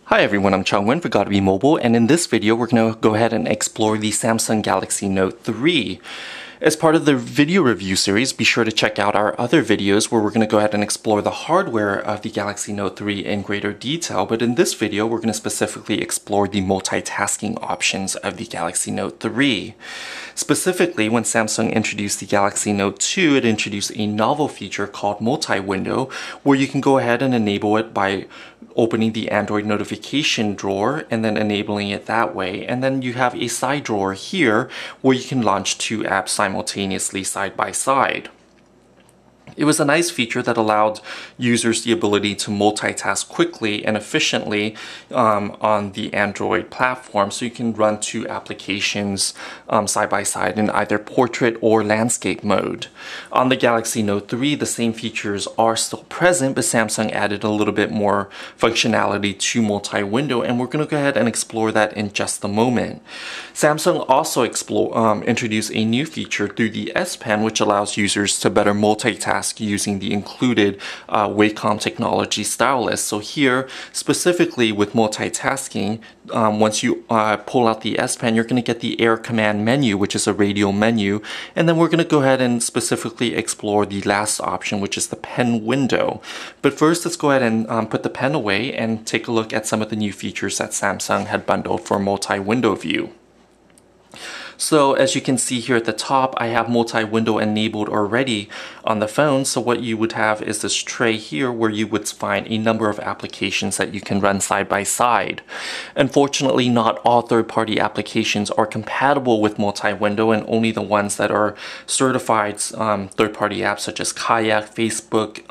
Hi everyone, I'm Changwen for Gotta Be Mobile, and in this video we're going to go ahead and explore the Samsung Galaxy Note 3. As part of the video review series, be sure to check out our other videos where we're going to go ahead and explore the hardware of the Galaxy Note 3 in greater detail, but in this video we're going to specifically explore the multitasking options of the Galaxy Note 3. Specifically, when Samsung introduced the Galaxy Note 2, it introduced a novel feature called multi-window, where you can go ahead and enable it by opening the Android notification drawer and then enabling it that way. And then you have a side drawer here where you can launch two apps simultaneously side by side. It was a nice feature that allowed users the ability to multitask quickly and efficiently on the Android platform, so you can run two applications side by side in either portrait or landscape mode. On the Galaxy Note 3, the same features are still present, but Samsung added a little bit more functionality to multi-window, and we're going to go ahead and explore that in just a moment. Samsung also introduced a new feature through the S Pen, which allows users to better multitask using the included Wacom technology stylus. So here, specifically with multitasking, once you pull out the S Pen, you're going to get the Air Command menu, which is a radial menu, and then we're going to go ahead and specifically explore the last option, which is the pen window. But first, let's go ahead and put the pen away and take a look at some of the new features that Samsung had bundled for multi-window view. So as you can see here at the top, I have multi-window enabled already on the phone. So what you would have is this tray here where you would find a number of applications that you can run side by side. Unfortunately, not all third-party applications are compatible with multi-window, and only the ones that are certified third-party apps such as Kayak, Facebook,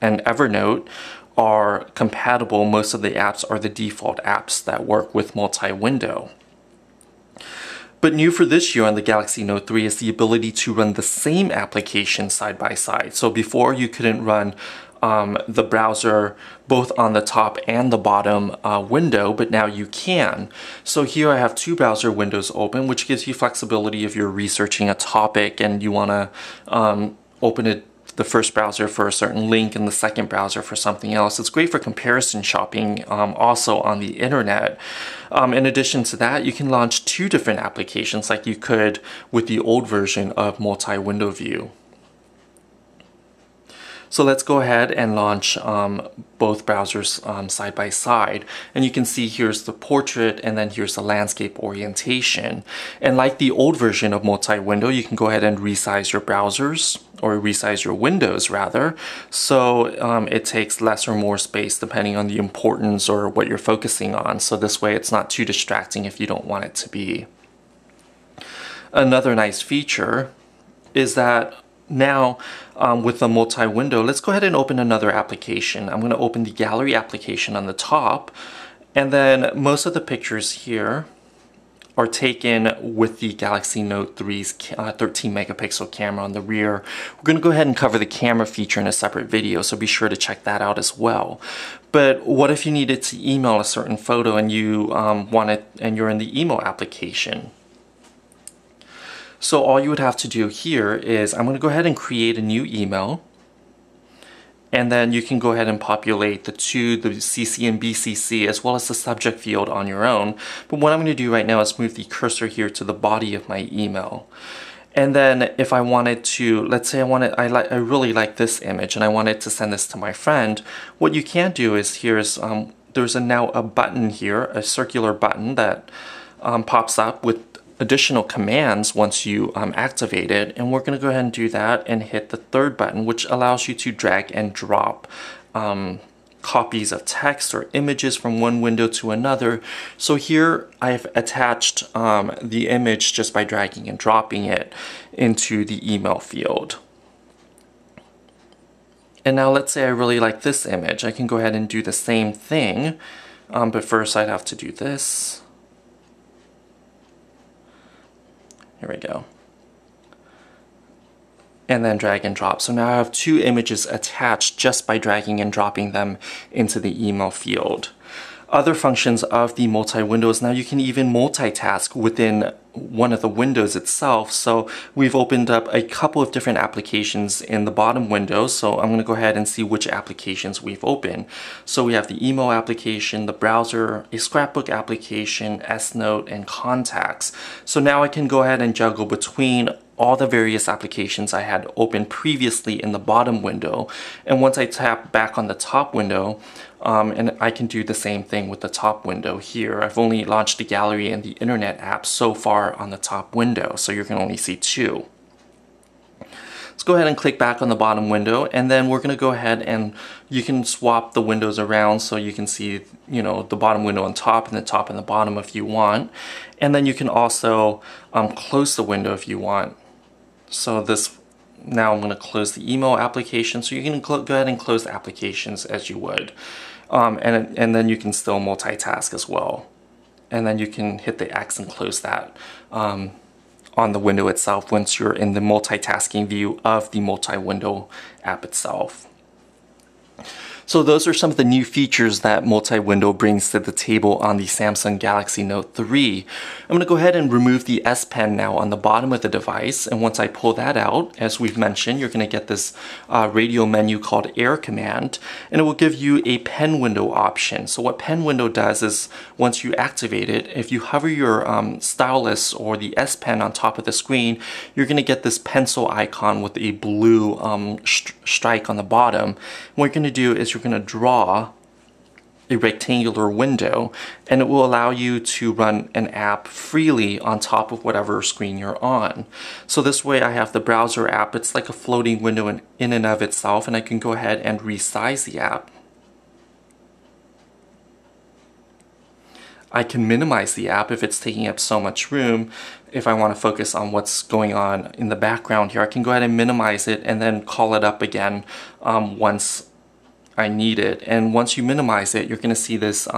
and Evernote are compatible. Most of the apps are the default apps that work with multi-window. But new for this year on the Galaxy Note 3 is the ability to run the same application side by side. So before you couldn't run the browser both on the top and the bottom window, but now you can. So here I have two browser windows open, which gives you flexibility if you're researching a topic and you want to open the first browser for a certain link and the second browser for something else. It's great for comparison shopping also on the internet. In addition to that, you can launch two different applications like you could with the old version of multi-window view. So let's go ahead and launch both browsers side by side. And you can see here's the portrait and then here's the landscape orientation. And like the old version of multi-window, you can go ahead and resize your browsers, or resize your windows rather, so it takes less or more space depending on the importance or what you're focusing on. So this way it's not too distracting if you don't want it to be. Another nice feature is that now, with the multi-window, let's go ahead and open another application. I'm going to open the gallery application on the top, and then most of the pictures here are taken with the Galaxy Note 3's 13 megapixel camera on the rear. We're going to go ahead and cover the camera feature in a separate video, so be sure to check that out as well. But what if you needed to email a certain photo and you you're in the email application? So all you would have to do here is, I'm going to go ahead and create a new email, and then you can go ahead and populate the CC and BCC as well as the subject field on your own. But what I'm going to do right now is move the cursor here to the body of my email. And then if I wanted to, let's say I really like this image and I wanted to send this to my friend, what you can do is there's now a button here, a circular button that pops up with additional commands once you activate it, and we're going to go ahead and do that and hit the third button, which allows you to drag and drop copies of text or images from one window to another. So here I've attached the image just by dragging and dropping it into the email field. And now let's say I really like this image. I can go ahead and do the same thing, but first I'd have to do this. Here we go. And then drag and drop. So now I have two images attached just by dragging and dropping them into the email field. other functions of the multi-window is now you can even multitask within one of the windows itself. So we've opened up a couple of different applications in the bottom window. So I'm going to go ahead and see which applications we've opened. So we have the email application, the browser, a scrapbook application, S-Note, and contacts. So now I can go ahead and juggle between all the various applications I had opened previously in the bottom window. And once I tap back on the top window, and I can do the same thing with the top window here. I've only launched the gallery and the internet app so far on the top window, so you can only see 2. Let's go ahead and click back on the bottom window, and then we're going to go ahead and you can swap the windows around so you can see, you know, the bottom window on top and the top and the bottom if you want. And then you can also close the window if you want. So this, now I'm going to close the email application, so you can go ahead and close the applications as you would. And then you can still multitask as well. And then you can hit the X and close that on the window itself once you're in the multitasking view of the multi-window app itself. So those are some of the new features that multi-window brings to the table on the Samsung Galaxy Note 3. I'm going to go ahead and remove the S Pen now on the bottom of the device, and once I pull that out, as we've mentioned, you're going to get this radio menu called Air Command, and it will give you a pen window option. So what pen window does is, once you activate it, if you hover your stylus or the S Pen on top of the screen, you're going to get this pencil icon with a blue strike on the bottom. What you're going to do is you're going to draw a rectangular window, and it will allow you to run an app freely on top of whatever screen you're on. So this way I have the browser app. It's like a floating window in and of itself, and I can go ahead and resize the app. I can minimize the app if it's taking up so much room. If I want to focus on what's going on in the background here, I can go ahead and minimize it and then call it up again once I need it. And once you minimize it, you're going to see this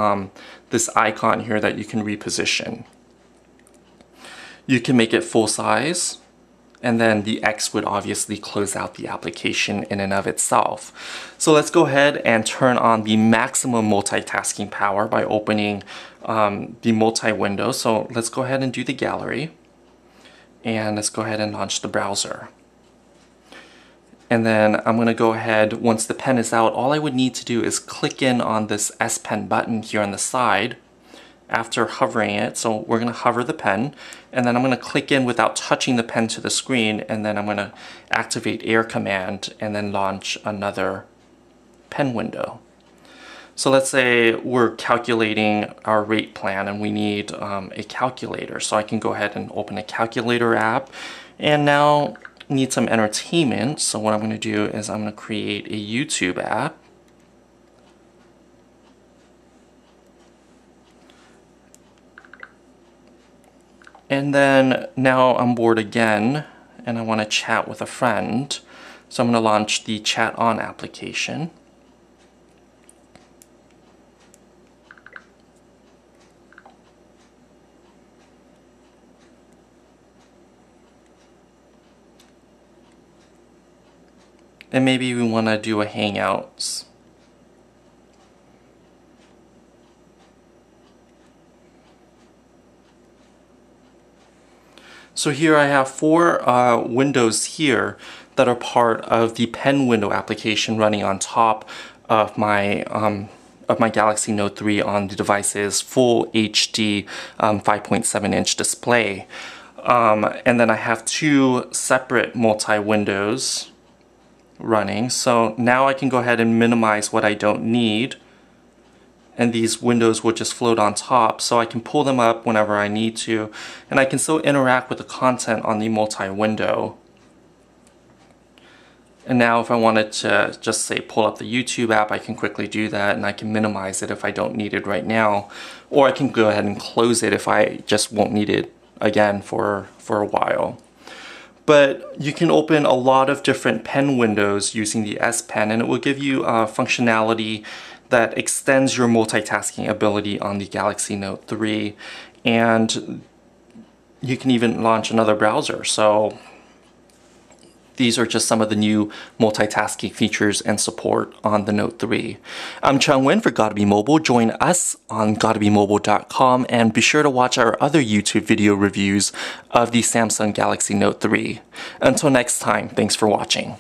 this icon here that you can reposition. You can make it full size, and then the X would obviously close out the application in and of itself. So let's go ahead and turn on the maximum multitasking power by opening the multi-window. So let's go ahead and do the gallery, and let's go ahead and launch the browser. And then I'm going to go ahead, once the pen is out, all I would need to do is click in on this S Pen button here on the side after hovering it. So we're going to hover the pen, and then I'm going to click in without touching the pen to the screen, and then I'm going to activate Air Command and then launch another pen window. So let's say we're calculating our rate plan and we need a calculator. So I can go ahead and open a calculator app, and now need some entertainment. So what I'm going to do is I'm going to create a YouTube app. And then now I'm bored again and I want to chat with a friend. So I'm going to launch the Chat On application. And maybe we want to do a Hangouts. So here I have 4 windows here that are part of the pen window application running on top of my Galaxy Note 3 on the device's full HD 5.7-inch display. And then I have 2 separate multi-windows running. So now I can go ahead and minimize what I don't need, and these windows will just float on top, so I can pull them up whenever I need to, and I can still interact with the content on the multi-window. And now if I wanted to just say pull up the YouTube app, I can quickly do that, and I can minimize it if I don't need it right now, or I can go ahead and close it if I just won't need it again for a while. But you can open a lot of different pen windows using the S Pen, and it will give you functionality that extends your multitasking ability on the Galaxy Note 3. And you can even launch another browser. So These are just some of the new multitasking features and support on the Note 3. I'm Chung Nguyen for Gotta Be Mobile. Join us on gottabemobile.com and be sure to watch our other YouTube video reviews of the Samsung Galaxy Note 3. Until next time, thanks for watching.